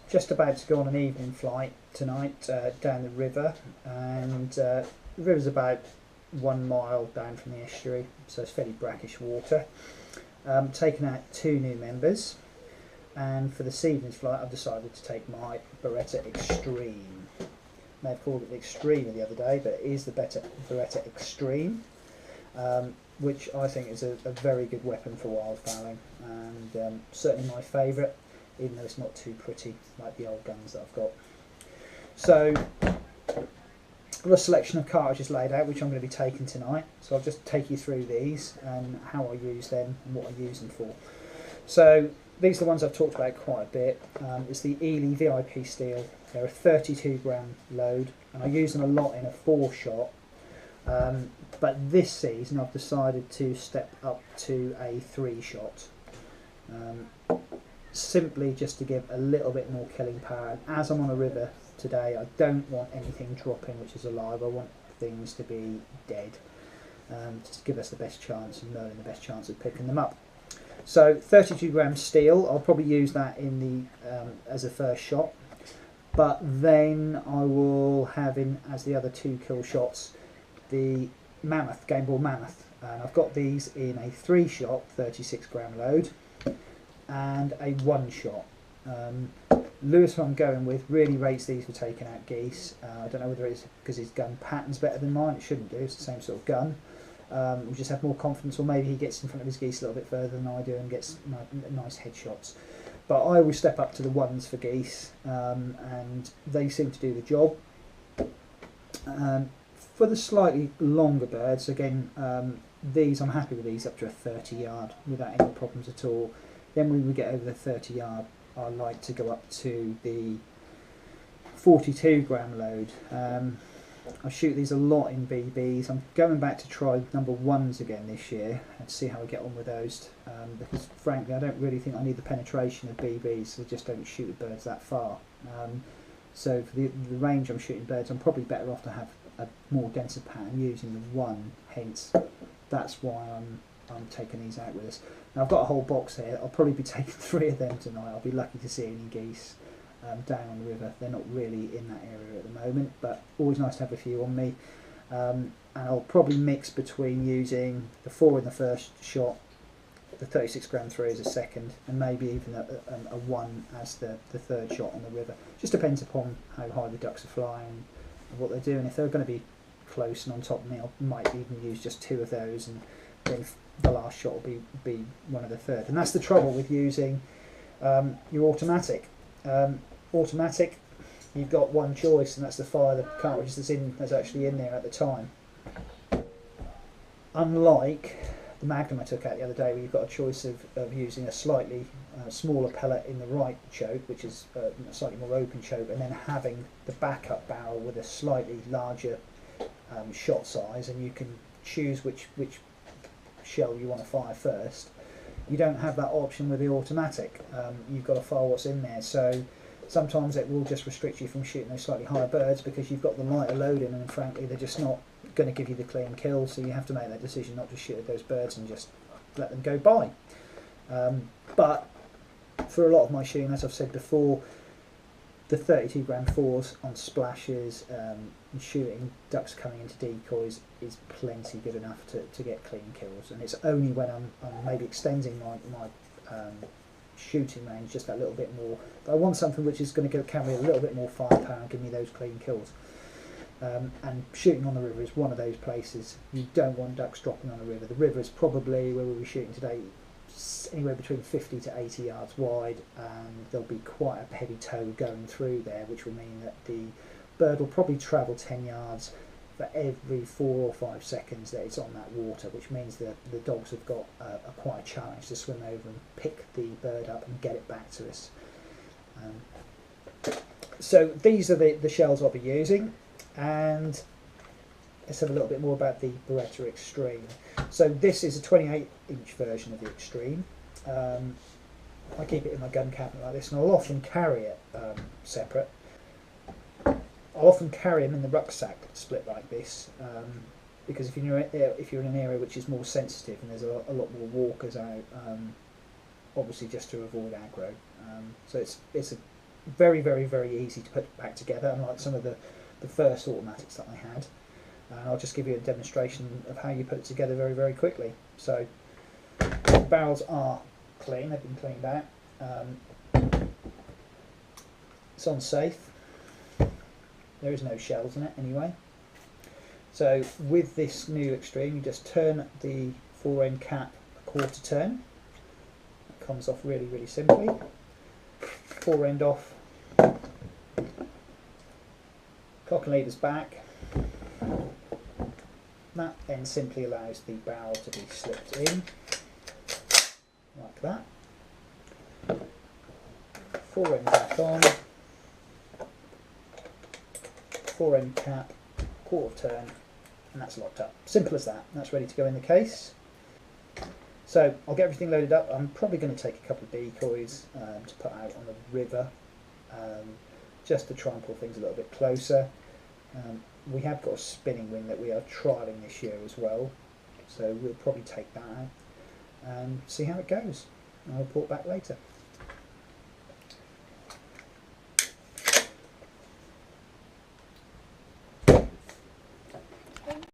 just about to go on an evening flight tonight down the river, and the river's about 1 mile down from the estuary, so it's fairly brackish water. Taken out 2 new members, and for this evening's flight I've decided to take my Beretta Extreme. May have called it the Extreme the other day, but it is the Beretta Extreme, which I think is a very good weapon for wildfowling, and certainly my favourite, even though it's not too pretty like the old guns that I've got. So I've got a selection of cartridges laid out which I'm going to be taking tonight, so I'll just take you through these and how I use them and what I use them for. So these are the ones I've talked about quite a bit. It's the Ely VIP Steel. They're a 32 gram load, and I use them a lot in a 4-shot, but this season I've decided to step up to a 3-shot, simply just to give a little bit more killing power. And as I'm on a river today, I don't want anything dropping which is alive. I want things to be dead, to give us the best chance of knowing the best chance of picking them up. So 32 gram steel, I'll probably use that in the as a first shot, but then I will have in as the other 2 kill shots the Mammoth, Game Ball Mammoth, and I've got these in a 3-shot 36 gram load and a 1-shot. Lewis, who I'm going with, really rates these for taking out geese. I don't know whether it's because his gun pattern's better than mine. It shouldn't do, it's the same sort of gun. We just have more confidence, or maybe he gets in front of his geese a little bit further than I do and gets nice headshots. But I always step up to the 1s for geese, and they seem to do the job. For the slightly longer birds, again, these, I'm happy with these up to a 30 yard without any problems at all. Then when we get over the 30 yard, I like to go up to the 42 gram load. I shoot these a lot in BBs. I'm going back to try number 1s again this year and see how I get on with those, because frankly I don't really think I need the penetration of BBs, so I just don't shoot with birds that far. So for the range I'm shooting birds, I'm probably better off to have a more denser pattern using the 1, hence that's why I'm taking these out with us. Now I've got a whole box here. I'll probably be taking 3 of them tonight. I'll be lucky to see any geese down on the river. They're not really in that area at the moment, but always nice to have a few on me. And I'll probably mix between using the 4 in the first shot, the 36 gram 3 as a second, and maybe even a 1 as the 3rd shot on the river. Just depends upon how high the ducks are flying and what they're doing. If they're going to be close and on top of me, I might even use just 2 of those, and then the last shot will be one of the 3rd. And that's the trouble with using your automatic. Automatic, you've got one choice, and that's to fire the cartridge that's actually in there at the time. Unlike the Magnum I took out the other day, where you've got a choice of using a slightly smaller pellet in the right choke, which is a slightly more open choke, and then having the backup barrel with a slightly larger shot size, and you can choose which shell you want to fire first. You don't have that option with the automatic. You've got to fire what's in there, so sometimes it will just restrict you from shooting those slightly higher birds because you've got the lighter load in, and frankly they're just not going to give you the clean kill, so you have to make that decision not to shoot at those birds and just let them go by. But for a lot of my shooting, as I've said before, the 32 gram 4s on splashes and shooting ducks coming into decoys is plenty good enough to get clean kills, and it's only when I'm maybe extending my shooting range just that little bit more, but I want something which is going to carry a little bit more firepower and give me those clean kills. And shooting on the river is one of those places. You don't want ducks dropping on a river. The river is probably, where we'll be shooting today, anywhere between 50 to 80 yards wide, and there'll be quite a heavy tow going through there, which will mean that the bird will probably travel 10 yards for every 4 or 5 seconds that it's on that water, which means that the dogs have got quite a challenge to swim over and pick the bird up and get it back to us. So these are the shells I'll be using, and let's have a little bit more about the Beretta Extreme. So this is a 28-inch version of the Extreme. I keep it in my gun cabinet like this, and I'll often carry it separate. I'll often carry them in the rucksack split like this, because if you're in an area which is more sensitive and there's a lot more walkers out, obviously just to avoid aggro. So it's a very, very, very easy to put back together, unlike some of the first automatics that I had. And I'll just give you a demonstration of how you put it together very, very quickly. So the barrels are clean, they've been cleaned out. It's on safe. There is no shells in it anyway. So with this new Extreme, you just turn the fore end cap a quarter turn. It comes off really, really simply. Fore end off. Cock and leaders back. That then simply allows the barrel to be slipped in, like that. Fore end back on. Fore end cap, quarter turn, and that's locked up. Simple as that. That's ready to go in the case. So I'll get everything loaded up. I'm probably going to take a couple of decoys to put out on the river, just to try and pull things a little bit closer. We have got a spinning wing that we are trialling this year as well, so we'll probably take that out and see how it goes. I'll report back later.